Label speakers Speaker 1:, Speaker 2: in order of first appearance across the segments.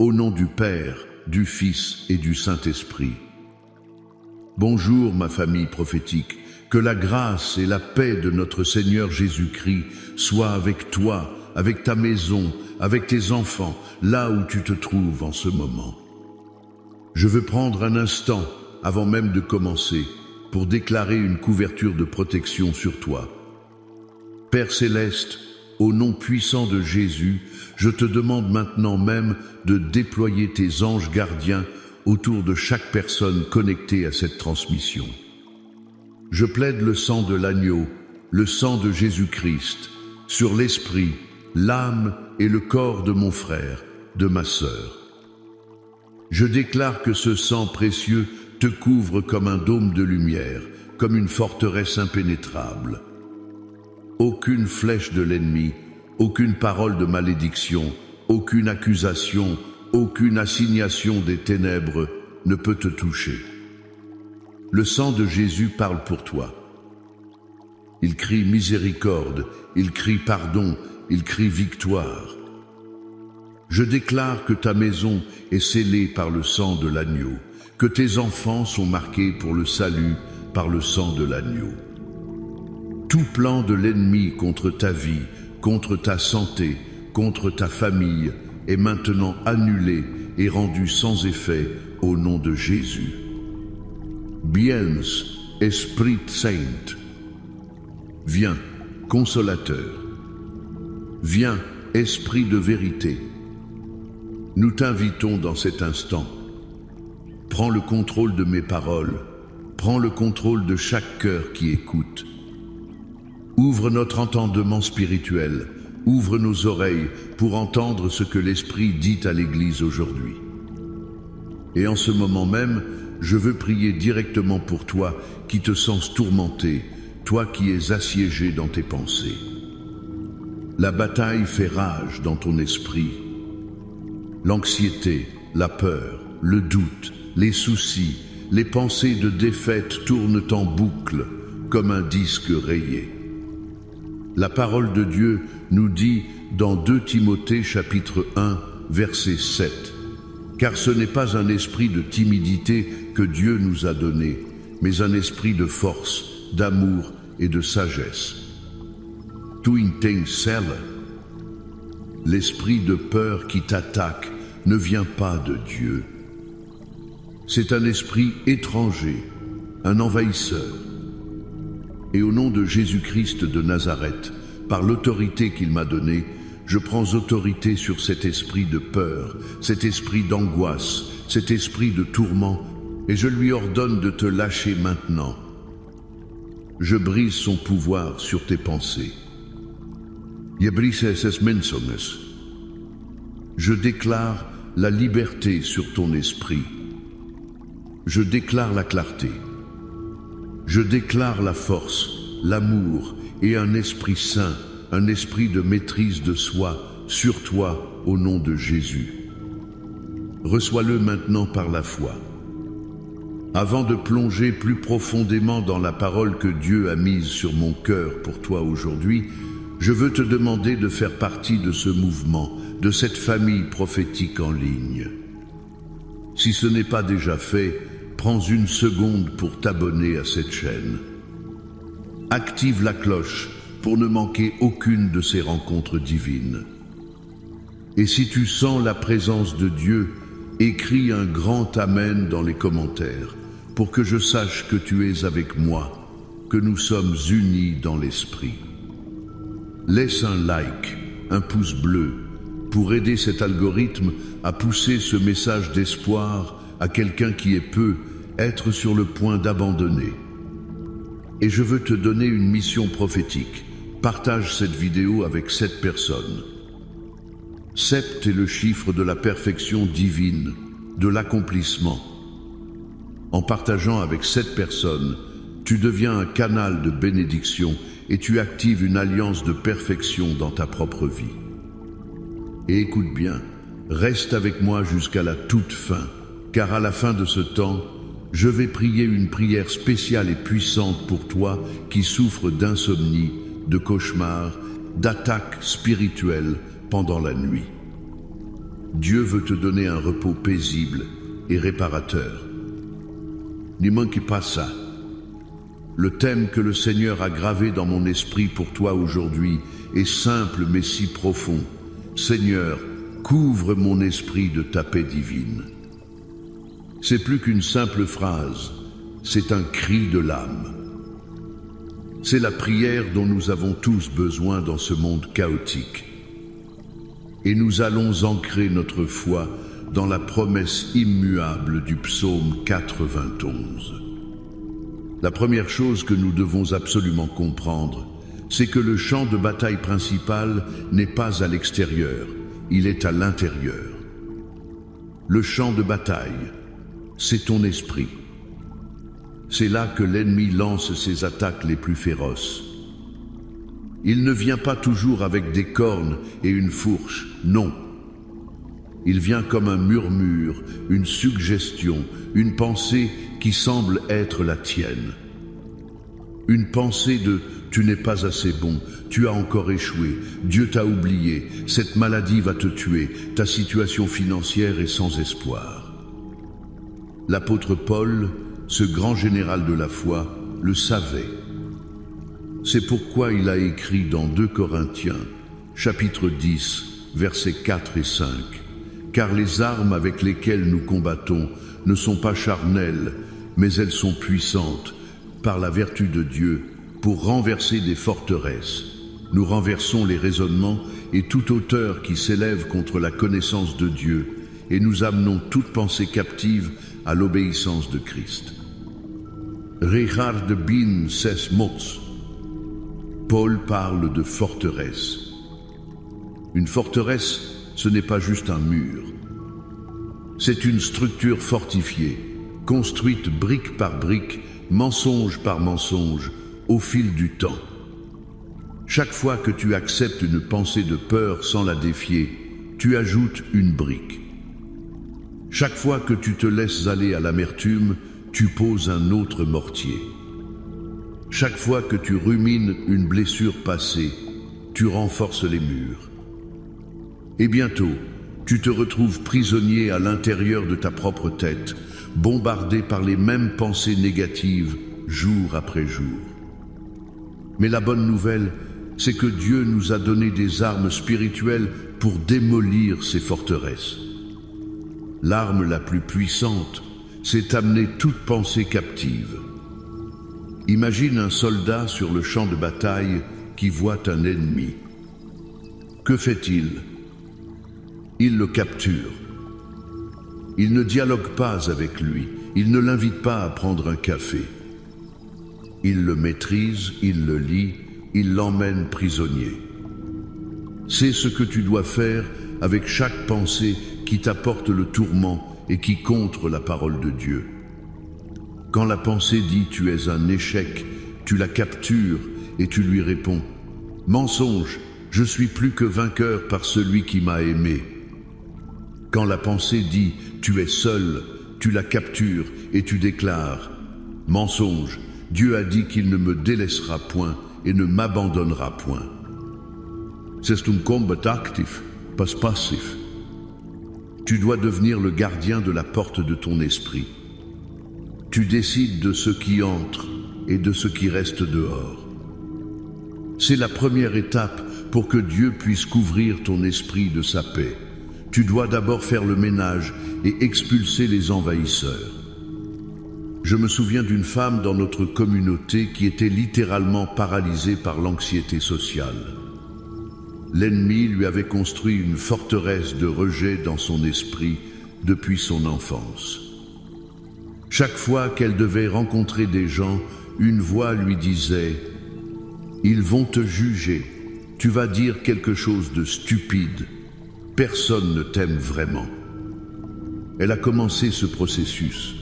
Speaker 1: au nom du Père, du Fils et du Saint-Esprit. Bonjour ma famille prophétique, que la grâce et la paix de notre Seigneur Jésus-Christ soient avec toi, avec ta maison, avec tes enfants, là où tu te trouves en ce moment. Je veux prendre un instant, avant même de commencer, pour déclarer une couverture de protection sur toi. Père céleste, au nom puissant de Jésus, je te demande maintenant même de déployer tes anges gardiens autour de chaque personne connectée à cette transmission. Je plaide le sang de l'agneau, le sang de Jésus-Christ, sur l'esprit, l'âme et le corps de mon frère, de ma sœur. Je déclare que ce sang précieux te couvre comme un dôme de lumière, comme une forteresse impénétrable. Aucune flèche de l'ennemi, aucune parole de malédiction, aucune accusation, aucune assignation des ténèbres ne peut te toucher. Le sang de Jésus parle pour toi. Il crie miséricorde, il crie pardon, il crie victoire. Je déclare que ta maison est scellée par le sang de l'agneau, que tes enfants sont marqués pour le salut par le sang de l'agneau. Tout plan de l'ennemi contre ta vie, contre ta santé, contre ta famille est maintenant annulé et rendu sans effet au nom de Jésus. Viens, Esprit Saint. Viens, Consolateur. Viens, Esprit de vérité. Nous t'invitons dans cet instant. Prends le contrôle de mes paroles. Prends le contrôle de chaque cœur qui écoute. Ouvre notre entendement spirituel, ouvre nos oreilles pour entendre ce que l'Esprit dit à l'Église aujourd'hui. Et en ce moment même, je veux prier directement pour toi qui te sens tourmenté, toi qui es assiégé dans tes pensées. La bataille fait rage dans ton esprit. L'anxiété, la peur, le doute, les soucis, les pensées de défaite tournent en boucle comme un disque rayé. La parole de Dieu nous dit dans 2 Timothée chapitre 1, verset 7, « Car ce n'est pas un esprit de timidité que Dieu nous a donné, mais un esprit de force, d'amour et de sagesse. » L'esprit de peur qui t'attaque ne vient pas de Dieu. C'est un esprit étranger, un envahisseur. Et au nom de Jésus-Christ de Nazareth, par l'autorité qu'il m'a donnée, je prends autorité sur cet esprit de peur, cet esprit d'angoisse, cet esprit de tourment, et je lui ordonne de te lâcher maintenant. Je brise son pouvoir sur tes pensées. Je déclare la liberté sur ton esprit. Je déclare la clarté. Je déclare la force, l'amour et un esprit saint, un esprit de maîtrise de soi sur toi au nom de Jésus. Reçois-le maintenant par la foi. Avant de plonger plus profondément dans la parole que Dieu a mise sur mon cœur pour toi aujourd'hui, je veux te demander de faire partie de ce mouvement, de cette famille prophétique en ligne. Si ce n'est pas déjà fait, prends une seconde pour t'abonner à cette chaîne. Active la cloche pour ne manquer aucune de ces rencontres divines. Et si tu sens la présence de Dieu, écris un grand Amen dans les commentaires pour que je sache que tu es avec moi, que nous sommes unis dans l'esprit. Laisse un like, un pouce bleu, pour aider cet algorithme à pousser ce message d'espoir à quelqu'un qui peut être sur le point d'abandonner. Et je veux te donner une mission prophétique. Partage cette vidéo avec 7 personnes. 7 est le chiffre de la perfection divine, de l'accomplissement. En partageant avec 7 personnes, tu deviens un canal de bénédiction et tu actives une alliance de perfection dans ta propre vie. Et écoute bien, reste avec moi jusqu'à la toute fin, car à la fin de ce temps, je vais prier une prière spéciale et puissante pour toi qui souffres d'insomnie, de cauchemars, d'attaques spirituelles pendant la nuit. Dieu veut te donner un repos paisible et réparateur. N'y manque pas ça. Le thème que le Seigneur a gravé dans mon esprit pour toi aujourd'hui est simple mais si profond. Seigneur, couvre mon esprit de ta paix divine. C'est plus qu'une simple phrase, c'est un cri de l'âme. C'est la prière dont nous avons tous besoin dans ce monde chaotique. Et nous allons ancrer notre foi dans la promesse immuable du psaume 91. La première chose que nous devons absolument comprendre, c'est que le champ de bataille principal n'est pas à l'extérieur, il est à l'intérieur. Le champ de bataille, c'est ton esprit. C'est là que l'ennemi lance ses attaques les plus féroces. Il ne vient pas toujours avec des cornes et une fourche, non. Il vient comme un murmure, une suggestion, une pensée qui semble être la tienne. Une pensée de « tu n'es pas assez bon, tu as encore échoué, Dieu t'a oublié, cette maladie va te tuer, ta situation financière est sans espoir ». L'apôtre Paul, ce grand général de la foi, le savait. C'est pourquoi il a écrit dans 2 Corinthiens, chapitre 10, versets 4 et 5. « Car les armes avec lesquelles nous combattons ne sont pas charnelles, mais elles sont puissantes, par la vertu de Dieu, pour renverser des forteresses. Nous renversons les raisonnements et toute hauteur qui s'élève contre la connaissance de Dieu, et nous amenons toute pensée captive à l'obéissance de Christ. » Richard bin Sesmots. Paul parle de forteresse. Une forteresse, ce n'est pas juste un mur. C'est une structure fortifiée, construite brique par brique, mensonge par mensonge, au fil du temps. Chaque fois que tu acceptes une pensée de peur sans la défier, tu ajoutes une brique. Chaque fois que tu te laisses aller à l'amertume, tu poses un autre mortier. Chaque fois que tu rumines une blessure passée, tu renforces les murs. Et bientôt, tu te retrouves prisonnier à l'intérieur de ta propre tête, bombardé par les mêmes pensées négatives, jour après jour. Mais la bonne nouvelle, c'est que Dieu nous a donné des armes spirituelles pour démolir ces forteresses. L'arme la plus puissante, c'est amener toute pensée captive. Imagine un soldat sur le champ de bataille qui voit un ennemi. Que fait-il? Il le capture. Il ne dialogue pas avec lui, il ne l'invite pas à prendre un café. Il le maîtrise, il le lie, il l'emmène prisonnier. C'est ce que tu dois faire avec chaque pensée qui t'apporte le tourment et qui contre la parole de Dieu. Quand la pensée dit « tu es un échec », tu la captures et tu lui réponds « mensonge, je suis plus que vainqueur par celui qui m'a aimé ». Quand la pensée dit « tu es seul », tu la captures et tu déclares « mensonge, Dieu a dit qu'il ne me délaissera point et ne m'abandonnera point ». C'est un combat actif, pas passif. Tu dois devenir le gardien de la porte de ton esprit. Tu décides de ce qui entre et de ce qui reste dehors. C'est la première étape pour que Dieu puisse couvrir ton esprit de sa paix. Tu dois d'abord faire le ménage et expulser les envahisseurs. Je me souviens d'une femme dans notre communauté qui était littéralement paralysée par l'anxiété sociale. L'ennemi lui avait construit une forteresse de rejet dans son esprit depuis son enfance. Chaque fois qu'elle devait rencontrer des gens, une voix lui disait « Ils vont te juger, tu vas dire quelque chose de stupide, personne ne t'aime vraiment ». Elle a commencé ce processus.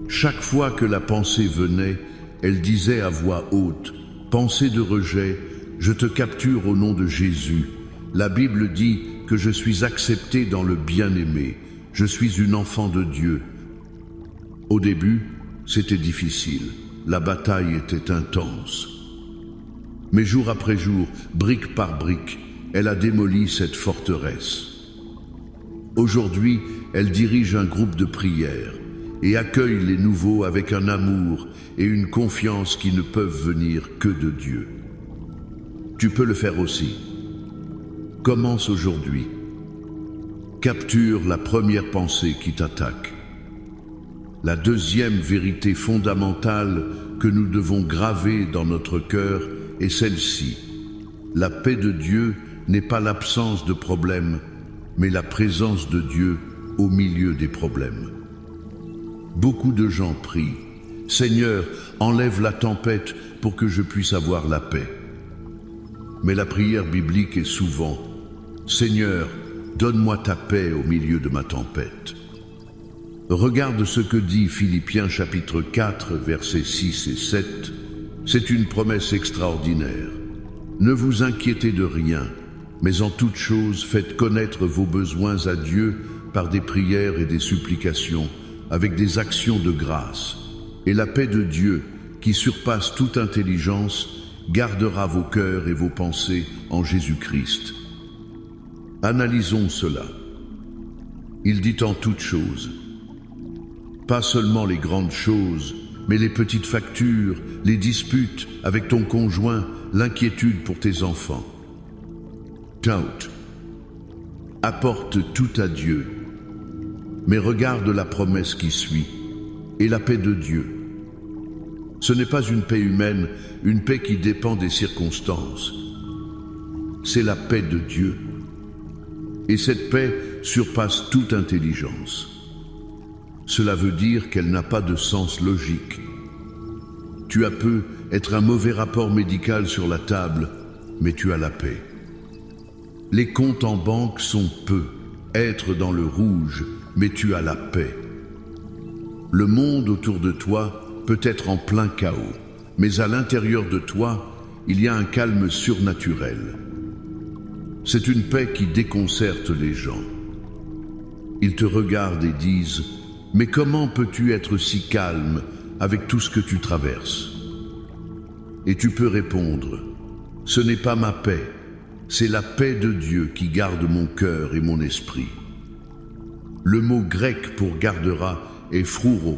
Speaker 1: Chaque fois que la pensée venait, elle disait à voix haute « Pensée de rejet, je te capture au nom de Jésus. La Bible dit que je suis accepté dans le bien-aimé, je suis une enfant de Dieu. » Au début, c'était difficile, la bataille était intense. Mais jour après jour, brique par brique, elle a démoli cette forteresse. Aujourd'hui, elle dirige un groupe de prière et accueille les nouveaux avec un amour et une confiance qui ne peuvent venir que de Dieu. Tu peux le faire aussi. Commence aujourd'hui. Capture la première pensée qui t'attaque. La deuxième vérité fondamentale que nous devons graver dans notre cœur est celle-ci. La paix de Dieu n'est pas l'absence de problèmes, mais la présence de Dieu au milieu des problèmes. Beaucoup de gens prient « Seigneur, enlève la tempête pour que je puisse avoir la paix ». Mais la prière biblique est souvent « Seigneur, donne-moi ta paix au milieu de ma tempête ». Regarde ce que dit Philippiens chapitre 4, versets 6 et 7. C'est une promesse extraordinaire. Ne vous inquiétez de rien, mais en toute chose faites connaître vos besoins à Dieu par des prières et des supplications, avec des actions de grâce. Et la paix de Dieu, qui surpasse toute intelligence, gardera vos cœurs et vos pensées en Jésus-Christ. Analysons cela. Il dit en toutes choses. Pas seulement les grandes choses, mais les petites factures, les disputes avec ton conjoint, l'inquiétude pour tes enfants. Tout. Apporte tout à Dieu. Mais regarde la promesse qui suit, et la paix de Dieu. Ce n'est pas une paix humaine, une paix qui dépend des circonstances. C'est la paix de Dieu. Et cette paix surpasse toute intelligence. Cela veut dire qu'elle n'a pas de sens logique. Tu as peu être un mauvais rapport médical sur la table, mais tu as la paix. Les comptes en banque sont peu, être dans le rouge, mais tu as la paix. Le monde autour de toi peut être en plein chaos, mais à l'intérieur de toi, il y a un calme surnaturel. C'est une paix qui déconcerte les gens. Ils te regardent et disent « Mais comment peux-tu être si calme avec tout ce que tu traverses ?» Et tu peux répondre « Ce n'est pas ma paix, c'est la paix de Dieu qui garde mon cœur et mon esprit. » Le mot grec pour gardera est phrouro,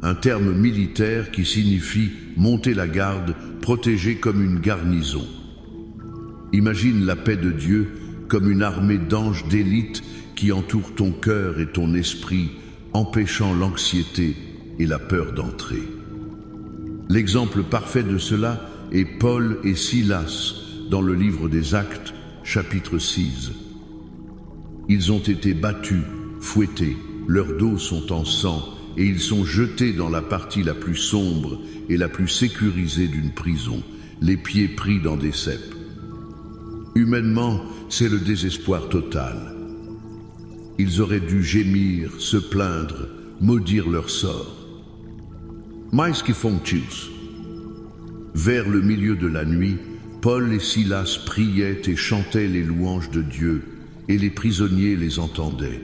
Speaker 1: un terme militaire qui signifie monter la garde, protéger comme une garnison. Imagine la paix de Dieu comme une armée d'anges d'élite qui entoure ton cœur et ton esprit, empêchant l'anxiété et la peur d'entrer. L'exemple parfait de cela est Paul et Silas dans le livre des Actes, chapitre 6. Ils ont été battus, fouettés, leurs dos sont en sang et ils sont jetés dans la partie la plus sombre et la plus sécurisée d'une prison, les pieds pris dans des ceps. Humainement, c'est le désespoir total. Ils auraient dû gémir, se plaindre, maudire leur sort. Mais que font-ils? Vers le milieu de la nuit, Paul et Silas priaient et chantaient les louanges de Dieu, et les prisonniers les entendaient.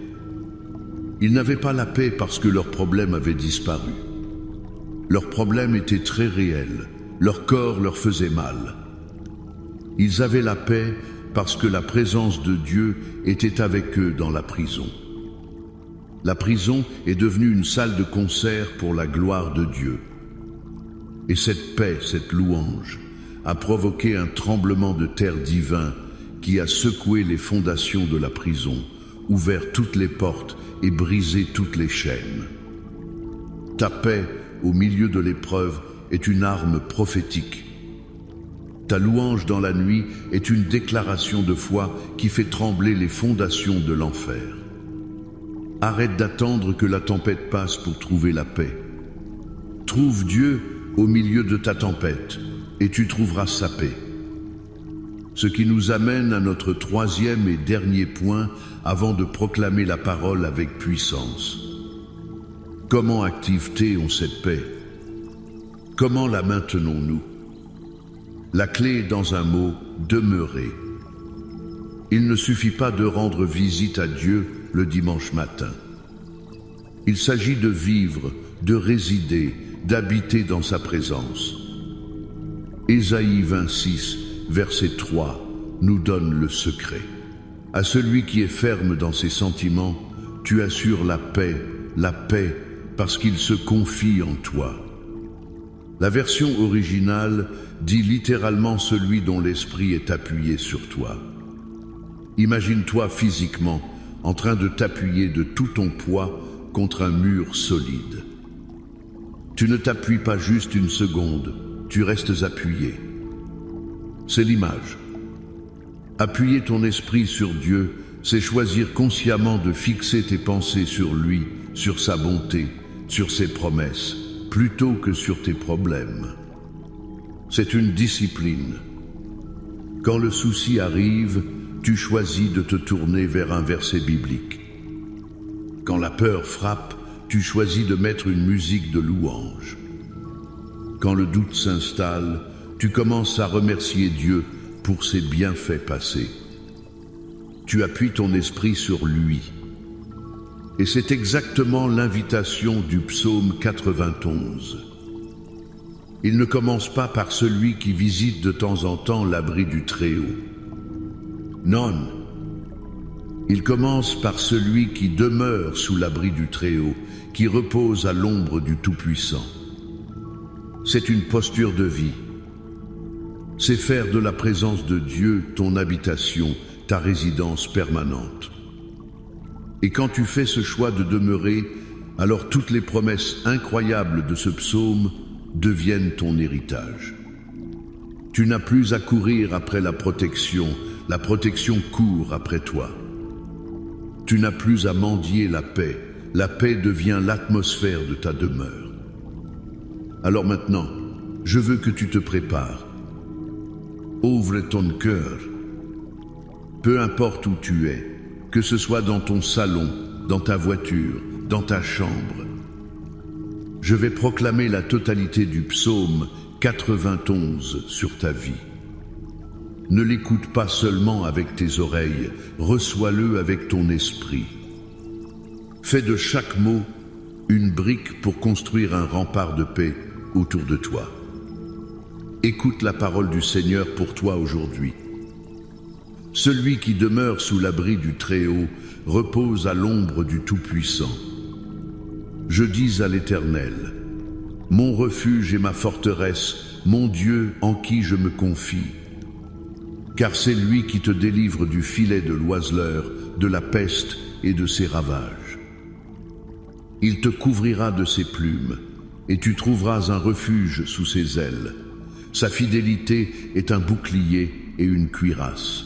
Speaker 1: Ils n'avaient pas la paix parce que leur problème avait disparu. Leur problème était très réel, leur corps leur faisait mal. Ils avaient la paix parce que la présence de Dieu était avec eux dans la prison. La prison est devenue une salle de concert pour la gloire de Dieu. Et cette paix, cette louange, a provoqué un tremblement de terre divin qui a secoué les fondations de la prison, ouvert toutes les portes et brisé toutes les chaînes. Ta paix, au milieu de l'épreuve, est une arme prophétique. Ta louange dans la nuit est une déclaration de foi qui fait trembler les fondations de l'enfer. Arrête d'attendre que la tempête passe pour trouver la paix. Trouve Dieu au milieu de ta tempête et tu trouveras sa paix. Ce qui nous amène à notre troisième et dernier point avant de proclamer la parole avec puissance. Comment active-t-on cette paix? Comment la maintenons-nous? La clé est dans un mot, demeurer. Il ne suffit pas de rendre visite à Dieu le dimanche matin. Il s'agit de vivre, de résider, d'habiter dans sa présence. Ésaïe 26, verset 3, nous donne le secret. À celui qui est ferme dans ses sentiments, tu assures la paix, parce qu'il se confie en toi. La version originale dit littéralement celui dont l'esprit est appuyé sur toi. Imagine-toi physiquement en train de t'appuyer de tout ton poids contre un mur solide. Tu ne t'appuies pas juste une seconde, tu restes appuyé. C'est l'image. Appuyer ton esprit sur Dieu, c'est choisir consciemment de fixer tes pensées sur lui, sur sa bonté, sur ses promesses, plutôt que sur tes problèmes. C'est une discipline. Quand le souci arrive, tu choisis de te tourner vers un verset biblique. Quand la peur frappe, tu choisis de mettre une musique de louange. Quand le doute s'installe, tu commences à remercier Dieu pour ses bienfaits passés. Tu appuies ton esprit sur lui. Et c'est exactement l'invitation du psaume 91. Il ne commence pas par celui qui visite de temps en temps l'abri du Très-Haut. Non. Il commence par celui qui demeure sous l'abri du Très-Haut, qui repose à l'ombre du Tout-Puissant. C'est une posture de vie. C'est faire de la présence de Dieu ton habitation, ta résidence permanente. Et quand tu fais ce choix de demeurer, alors toutes les promesses incroyables de ce psaume deviennent ton héritage. Tu n'as plus à courir après la protection court après toi. Tu n'as plus à mendier la paix devient l'atmosphère de ta demeure. Alors maintenant, je veux que tu te prépares. Ouvre ton cœur. Peu importe où tu es, que ce soit dans ton salon, dans ta voiture, dans ta chambre. Je vais proclamer la totalité du psaume 91 sur ta vie. Ne l'écoute pas seulement avec tes oreilles, reçois-le avec ton esprit. Fais de chaque mot une brique pour construire un rempart de paix autour de toi. Écoute la parole du Seigneur pour toi aujourd'hui. Celui qui demeure sous l'abri du Très-Haut repose à l'ombre du Tout-Puissant. Je dis à l'Éternel, mon refuge et ma forteresse, mon Dieu en qui je me confie. Car c'est lui qui te délivre du filet de l'oiseleur, de la peste et de ses ravages. Il te couvrira de ses plumes, et tu trouveras un refuge sous ses ailes. Sa fidélité est un bouclier et une cuirasse.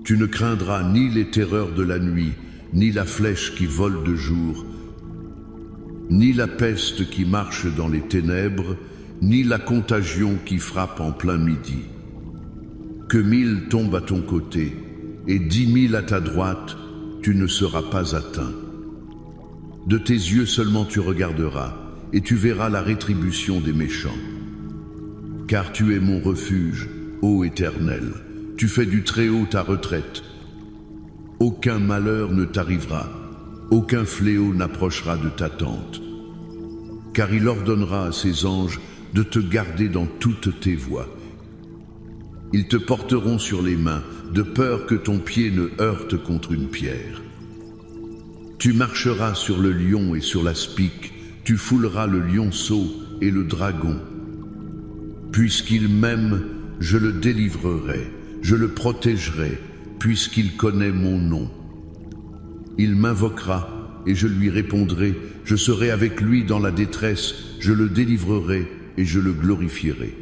Speaker 1: Tu ne craindras ni les terreurs de la nuit, ni la flèche qui vole de jour, ni la peste qui marche dans les ténèbres, ni la contagion qui frappe en plein midi. Que 1000 tombent à ton côté et 10 000 à ta droite, tu ne seras pas atteint. De tes yeux seulement tu regarderas, et tu verras la rétribution des méchants. Car tu es mon refuge, ô Éternel, tu fais du Très-Haut ta retraite. Aucun malheur ne t'arrivera, aucun fléau n'approchera de ta tente. Car il ordonnera à ses anges de te garder dans toutes tes voies. Ils te porteront sur les mains, de peur que ton pied ne heurte contre une pierre. Tu marcheras sur le lion et sur la spique, tu fouleras le lionceau et le dragon. Puisqu'il m'aime, je le délivrerai, je le protégerai, puisqu'il connaît mon nom. Il m'invoquera et je lui répondrai, je serai avec lui dans la détresse, je le délivrerai et je le glorifierai.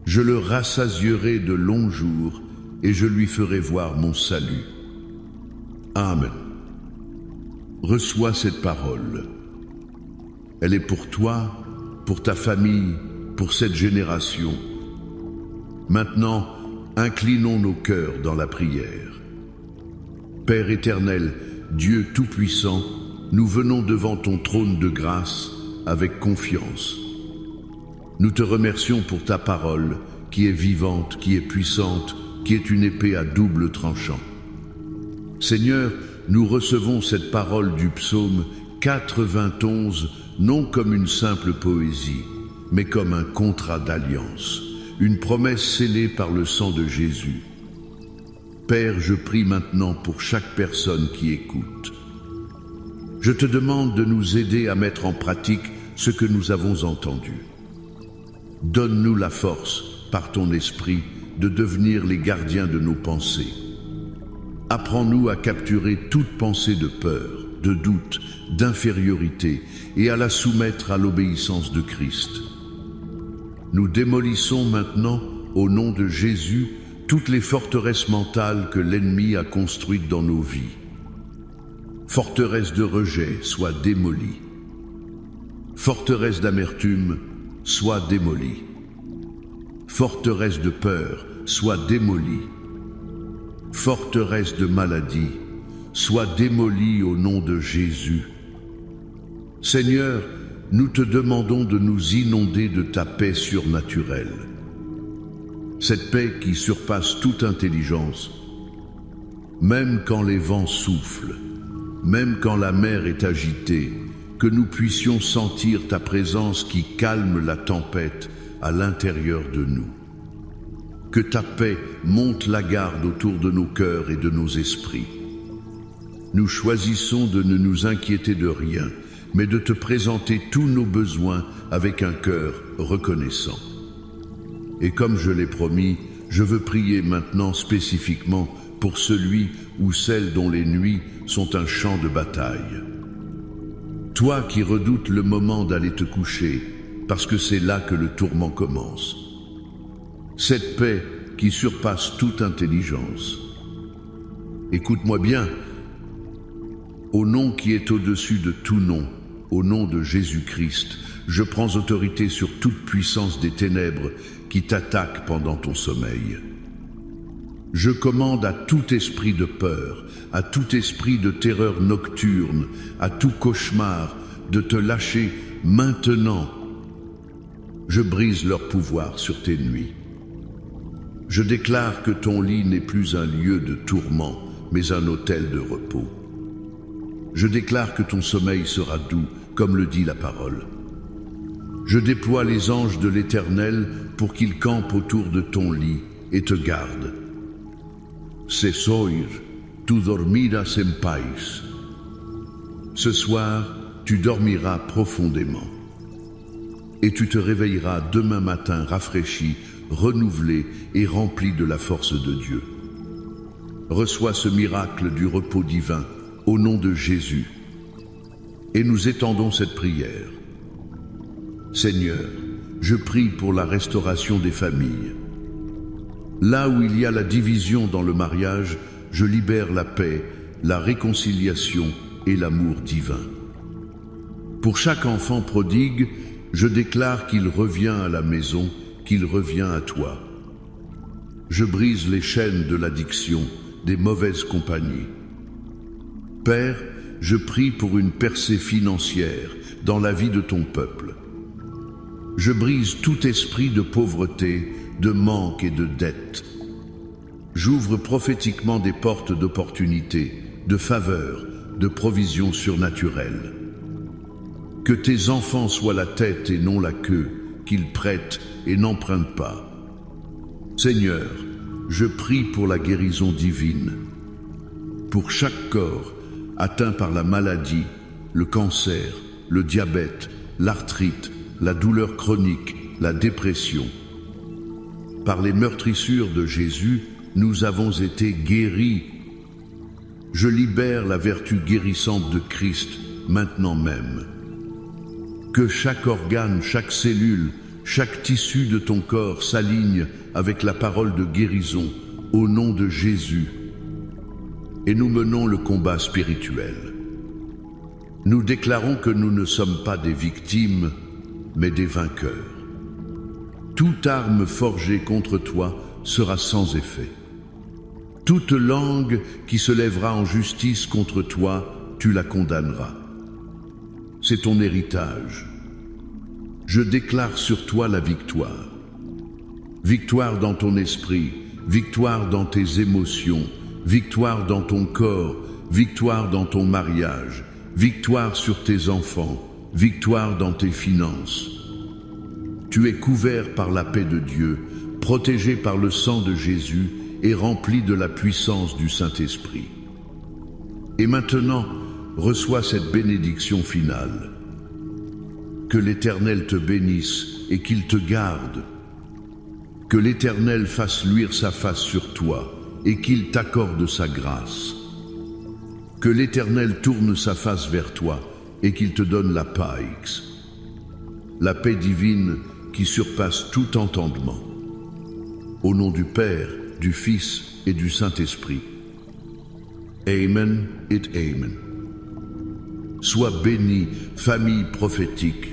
Speaker 1: Je le rassasierai de longs jours et je lui ferai voir mon salut. Amen. Reçois cette parole. Elle est pour toi, pour ta famille, pour cette génération. Maintenant, inclinons nos cœurs dans la prière. Père éternel, Dieu Tout-Puissant, nous venons devant ton trône de grâce avec confiance. Nous te remercions pour ta parole qui est vivante, qui est puissante, qui est une épée à double tranchant. Seigneur, nous recevons cette parole du psaume 91 non comme une simple poésie, mais comme un contrat d'alliance, une promesse scellée par le sang de Jésus. Père, je prie maintenant pour chaque personne qui écoute. Je te demande de nous aider à mettre en pratique ce que nous avons entendu. Donne-nous la force, par ton esprit, de devenir les gardiens de nos pensées. Apprends-nous à capturer toute pensée de peur, de doute, d'infériorité et à la soumettre à l'obéissance de Christ. Nous démolissons maintenant, au nom de Jésus, toutes les forteresses mentales que l'ennemi a construites dans nos vies. Forteresses de rejet, soient démolies. Forteresses d'amertume, soient démolies. Forteresses de peur, soient démolies. Forteresses de maladie, soient démolies au nom de Jésus. Seigneur, nous te demandons de nous inonder de ta paix surnaturelle. Cette paix qui surpasse toute intelligence, même quand les vents soufflent, même quand la mer est agitée, que nous puissions sentir ta présence qui calme la tempête à l'intérieur de nous. Que ta paix monte la garde autour de nos cœurs et de nos esprits. Nous choisissons de ne nous inquiéter de rien, mais de te présenter tous nos besoins avec un cœur reconnaissant. Et comme je l'ai promis, je veux prier maintenant spécifiquement pour celui ou celle dont les nuits sont un champ de bataille. Toi qui redoutes le moment d'aller te coucher, parce que c'est là que le tourment commence. Cette paix qui surpasse toute intelligence. Écoute-moi bien, au nom qui est au-dessus de tout nom, au nom de Jésus-Christ, je prends autorité sur toute puissance des ténèbres qui t'attaque pendant ton sommeil. Je commande à tout esprit de peur, à tout esprit de terreur nocturne, à tout cauchemar, de te lâcher maintenant. Je brise leur pouvoir sur tes nuits. Je déclare que ton lit n'est plus un lieu de tourment, mais un autel de repos. Je déclare que ton sommeil sera doux, comme le dit la parole. Je déploie les anges de l'Éternel pour qu'ils campent autour de ton lit et te gardent. C'est hoy, tu dormirás en paz. Ce soir, tu dormiras profondément. Et tu te réveilleras demain matin rafraîchi, renouvelé et rempli de la force de Dieu. Reçois ce miracle du repos divin au nom de Jésus. Et nous étendons cette prière. Seigneur, je prie pour la restauration des familles. Là où il y a la division dans le mariage, je libère la paix, la réconciliation et l'amour divin. Pour chaque enfant prodigue, je déclare qu'il revient à la maison, qu'il revient à toi. Je brise les chaînes de l'addiction, des mauvaises compagnies. Père, je prie pour une percée financière dans la vie de ton peuple. Je brise tout esprit de pauvreté, de manque et de dette. J'ouvre prophétiquement des portes d'opportunité, de faveur, de provision surnaturelle. Que tes enfants soient la tête et non la queue, qu'ils prêtent et n'empruntent pas. Seigneur, je prie pour la guérison divine. Pour chaque corps atteint par la maladie, le cancer, le diabète, l'arthrite, la douleur chronique, la dépression. Par les meurtrissures de Jésus, nous avons été guéris. Je libère la vertu guérissante de Christ maintenant même. Que chaque organe, chaque cellule, chaque tissu de ton corps s'aligne avec la parole de guérison au nom de Jésus. Et nous menons le combat spirituel. Nous déclarons que nous ne sommes pas des victimes, mais des vainqueurs. Toute arme forgée contre toi sera sans effet. Toute langue qui se lèvera en justice contre toi, tu la condamneras. C'est ton héritage. Je déclare sur toi la victoire. Victoire dans ton esprit, victoire dans tes émotions, victoire dans ton corps, victoire dans ton mariage, victoire sur tes enfants, victoire dans tes finances. Tu es couvert par la paix de Dieu, protégé par le sang de Jésus et rempli de la puissance du Saint-Esprit. Et maintenant, reçois cette bénédiction finale. Que l'Éternel te bénisse et qu'il te garde. Que l'Éternel fasse luire sa face sur toi et qu'il t'accorde sa grâce. Que l'Éternel tourne sa face vers toi et qu'il te donne la paix. La paix divine qui surpasse tout entendement. Au nom du Père, du Fils et du Saint-Esprit. Amen et Amen. Sois bénie, famille prophétique.